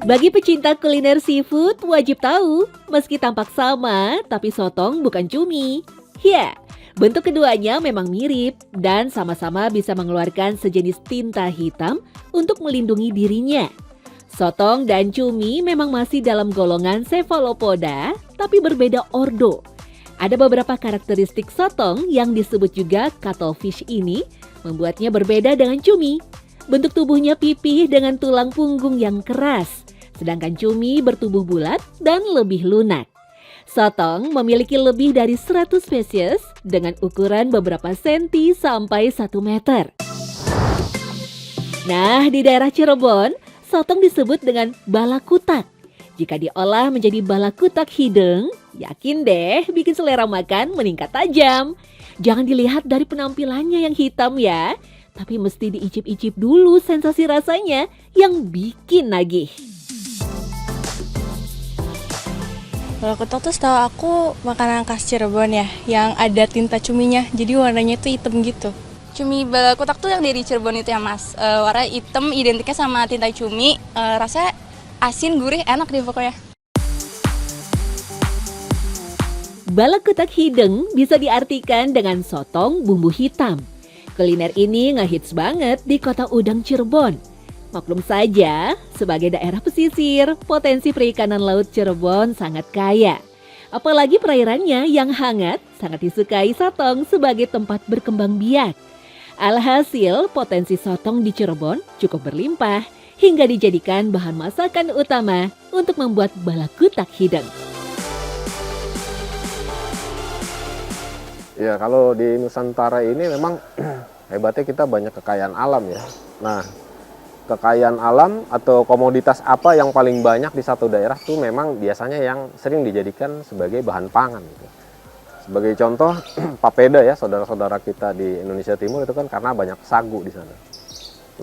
Bagi pecinta kuliner seafood, wajib tahu, meski tampak sama, tapi sotong bukan cumi. Ya, bentuk keduanya memang mirip dan sama-sama bisa mengeluarkan sejenis tinta hitam untuk melindungi dirinya. Sotong dan cumi memang masih dalam golongan Cephalopoda, tapi berbeda ordo. Ada beberapa karakteristik sotong yang disebut juga cuttlefish ini membuatnya berbeda dengan cumi. Bentuk tubuhnya pipih dengan tulang punggung yang keras, sedangkan cumi bertubuh bulat dan lebih lunak. Sotong memiliki lebih dari 100 spesies dengan ukuran beberapa senti sampai 1 meter. Nah, di daerah Cirebon, sotong disebut dengan balakutak. Jika diolah menjadi balakutak hideng, yakin deh bikin selera makan meningkat tajam. Jangan dilihat dari penampilannya yang hitam ya, tapi mesti diicip-icip dulu sensasi rasanya yang bikin nagih. Balakutak tuh setahu aku makanan khas Cirebon ya, yang ada tinta cuminya, jadi warnanya tuh hitam gitu. Cumi balakutak tuh yang dari Cirebon itu ya mas, warna hitam identiknya sama tinta cumi, rasanya asin, gurih, enak deh pokoknya. Balakutak hideng bisa diartikan dengan sotong bumbu hitam. Kuliner ini ngehits banget di kota udang Cirebon. Maklum saja, sebagai daerah pesisir, potensi perikanan laut Cirebon sangat kaya. Apalagi perairannya yang hangat, sangat disukai sotong sebagai tempat berkembang biak. Alhasil, potensi sotong di Cirebon cukup berlimpah hingga dijadikan bahan masakan utama untuk membuat balakutak hideng. Ya, kalau di Nusantara ini memang hebatnya kita banyak kekayaan alam ya. Nah, kekayaan alam atau komoditas apa yang paling banyak di satu daerah tuh memang biasanya yang sering dijadikan sebagai bahan pangan gitu. Sebagai contoh, papeda ya, saudara-saudara kita di Indonesia Timur itu kan karena banyak sagu di sana.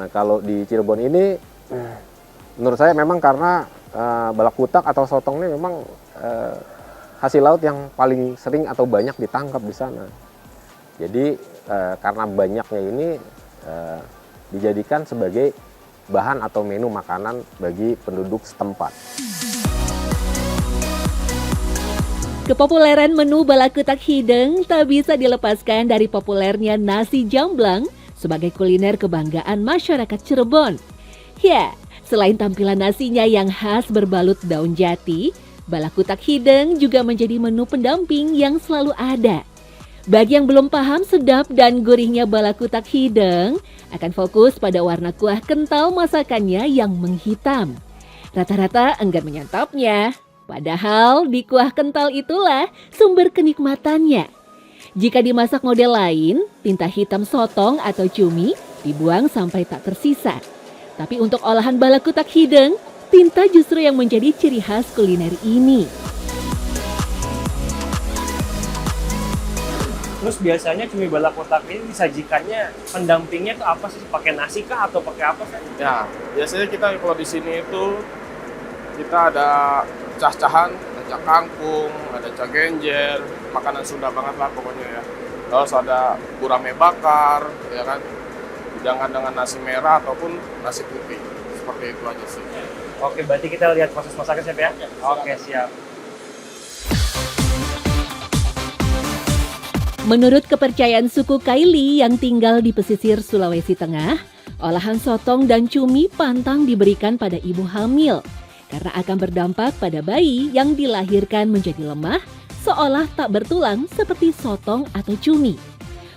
Nah, kalau di Cirebon ini menurut saya memang karena balakutak atau sotong ini memang hasil laut yang paling sering atau banyak ditangkap di sana. Jadi karena banyaknya ini dijadikan sebagai bahan atau menu makanan bagi penduduk setempat. Kepopuleran menu balakutak hideng tak bisa dilepaskan dari populernya nasi jamblang sebagai kuliner kebanggaan masyarakat Cirebon. Ya, selain tampilan nasinya yang khas berbalut daun jati, balakutak hideng juga menjadi menu pendamping yang selalu ada. Bagi yang belum paham sedap dan gurihnya balakutak hideng, akan fokus pada warna kuah kental masakannya yang menghitam. Rata-rata enggan menyantapnya, padahal di kuah kental itulah sumber kenikmatannya. Jika dimasak model lain, tinta hitam sotong atau cumi dibuang sampai tak tersisa. Tapi untuk olahan balakutak hideng, tinta justru yang menjadi ciri khas kuliner ini. Terus biasanya cumi balakutak ini disajikannya pendampingnya ke apa sih? Pakai nasi kah atau pakai apa sih? Ya, biasanya kita kalau di sini itu kita ada cah-cahan, ada cah kangkung, ada cah genjer, makanan Sunda banget lah pokoknya ya. Terus ada gurame bakar, ya kan, hidangan dengan nasi merah ataupun nasi putih, seperti itu aja sih. Oke, berarti kita lihat proses masaknya Chef ya? Oke, siap. Menurut kepercayaan suku Kaili yang tinggal di pesisir Sulawesi Tengah, olahan sotong dan cumi pantang diberikan pada ibu hamil karena akan berdampak pada bayi yang dilahirkan menjadi lemah seolah tak bertulang seperti sotong atau cumi.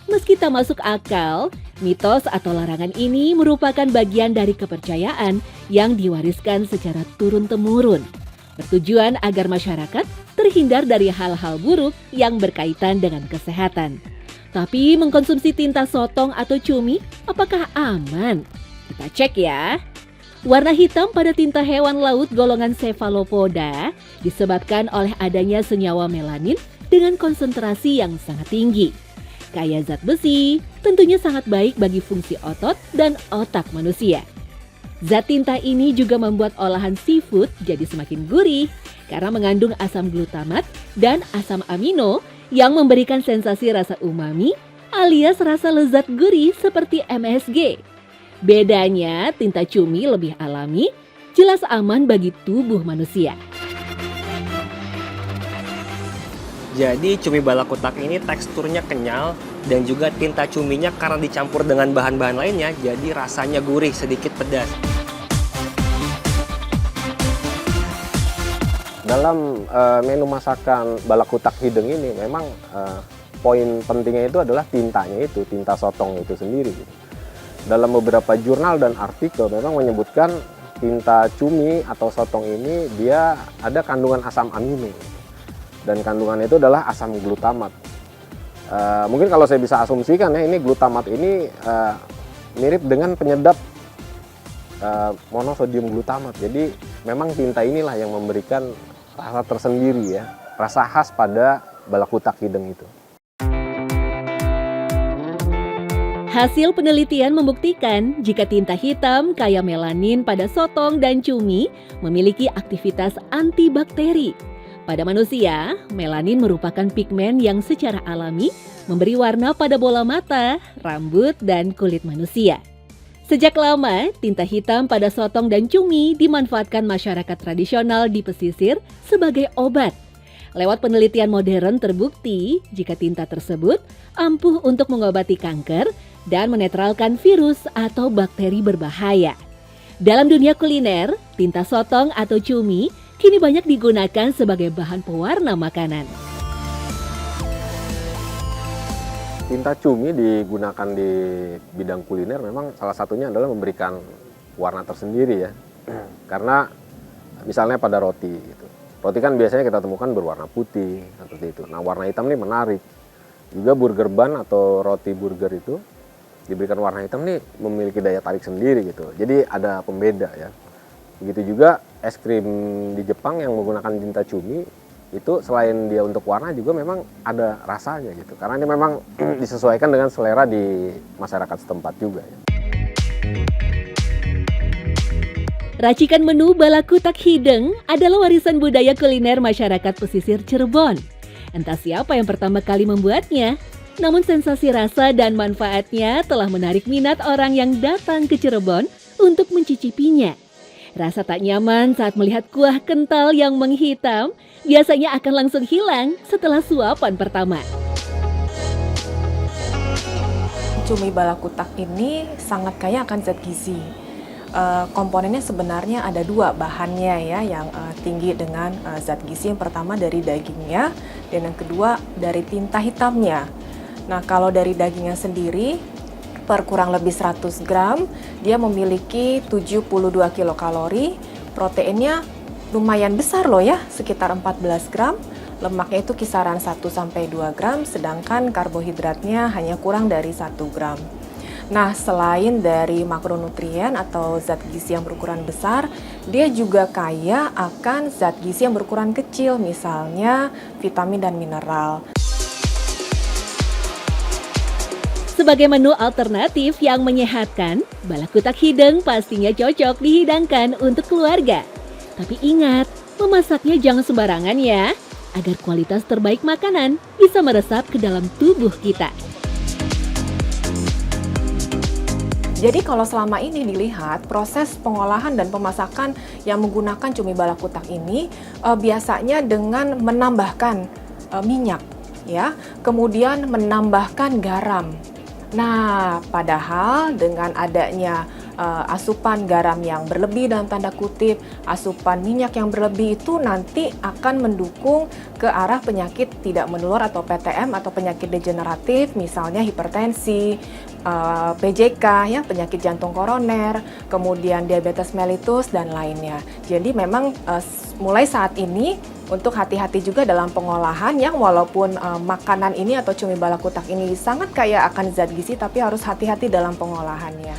Meski tak masuk akal, mitos atau larangan ini merupakan bagian dari kepercayaan yang diwariskan secara turun-temurun, bertujuan agar masyarakat terhindar dari hal-hal buruk yang berkaitan dengan kesehatan. Tapi mengkonsumsi tinta sotong atau cumi, apakah aman? Kita cek ya. Warna hitam pada tinta hewan laut golongan Cephalopoda disebabkan oleh adanya senyawa melanin dengan konsentrasi yang sangat tinggi. Kaya zat besi, tentunya sangat baik bagi fungsi otot dan otak manusia. Zat tinta ini juga membuat olahan seafood jadi semakin gurih karena mengandung asam glutamat dan asam amino yang memberikan sensasi rasa umami alias rasa lezat gurih seperti MSG. Bedanya, tinta cumi lebih alami, jelas aman bagi tubuh manusia. Jadi cumi balakutak ini teksturnya kenyal dan juga tinta cuminya karena dicampur dengan bahan-bahan lainnya jadi rasanya gurih, sedikit pedas. Dalam menu masakan balakutak hideng ini memang poin pentingnya itu adalah tintanya itu, tinta sotong itu sendiri. Gitu. Dalam beberapa jurnal dan artikel memang menyebutkan tinta cumi atau sotong ini dia ada kandungan asam amino. Dan kandungan itu adalah asam glutamat. Mungkin kalau saya bisa asumsikan ya, ini glutamat ini mirip dengan penyedap monosodium glutamat. Jadi memang tinta inilah yang memberikan rasa tersendiri ya, rasa khas pada balakutak hideng itu. Hasil penelitian membuktikan jika tinta hitam kaya melanin pada sotong dan cumi memiliki aktivitas antibakteri. Pada manusia, melanin merupakan pigmen yang secara alami memberi warna pada bola mata, rambut, dan kulit manusia. Sejak lama, tinta hitam pada sotong dan cumi dimanfaatkan masyarakat tradisional di pesisir sebagai obat. Lewat penelitian modern terbukti jika tinta tersebut ampuh untuk mengobati kanker dan menetralkan virus atau bakteri berbahaya. Dalam dunia kuliner, tinta sotong atau cumi kini banyak digunakan sebagai bahan pewarna makanan. Tinta cumi digunakan di bidang kuliner memang salah satunya adalah memberikan warna tersendiri ya. Karena misalnya pada roti gitu. Roti kan biasanya kita temukan berwarna putih seperti itu. Nah, warna hitam ini menarik. Juga burger bun atau roti burger itu diberikan warna hitam nih memiliki daya tarik sendiri gitu. Jadi ada pembeda ya. Begitu juga es krim di Jepang yang menggunakan tinta cumi itu selain dia untuk warna juga memang ada rasanya gitu. Karena ini memang disesuaikan dengan selera di masyarakat setempat juga ya. Racikan menu balakutak hideng adalah warisan budaya kuliner masyarakat pesisir Cirebon. Entah siapa yang pertama kali membuatnya, namun sensasi rasa dan manfaatnya telah menarik minat orang yang datang ke Cirebon untuk mencicipinya. Rasa tak nyaman saat melihat kuah kental yang menghitam biasanya akan langsung hilang setelah suapan pertama. Cumi balakutak ini sangat kaya akan zat gizi. Komponennya sebenarnya ada dua bahannya ya yang tinggi dengan zat gizi. Yang pertama dari dagingnya dan yang kedua dari tinta hitamnya. Nah, kalau dari dagingnya sendiri per kurang lebih 100 gram dia memiliki 72 kilokalori, proteinnya lumayan besar loh ya, sekitar 14 gram, lemaknya itu kisaran 1-2 gram, sedangkan karbohidratnya hanya kurang dari 1 gram. Nah, selain dari makronutrien atau zat gizi yang berukuran besar, dia juga kaya akan zat gizi yang berukuran kecil, misalnya vitamin dan mineral. Sebagai menu alternatif yang menyehatkan, balakutak hideng pastinya cocok dihidangkan untuk keluarga. Tapi ingat, memasaknya jangan sembarangan ya, agar kualitas terbaik makanan bisa meresap ke dalam tubuh kita. Jadi kalau selama ini dilihat, proses pengolahan dan pemasakan yang menggunakan cumi balakutak ini biasanya dengan menambahkan minyak, ya, kemudian menambahkan garam. Nah, padahal dengan adanya asupan garam yang berlebih dalam tanda kutip, asupan minyak yang berlebih itu nanti akan mendukung ke arah penyakit tidak menular atau PTM atau penyakit degeneratif, misalnya hipertensi, PJK ya, penyakit jantung koroner, kemudian diabetes mellitus dan lainnya. Jadi memang mulai saat ini untuk hati-hati juga dalam pengolahan yang walaupun makanan ini atau cumi balakutak ini sangat kaya akan zat gizi, tapi harus hati-hati dalam pengolahannya.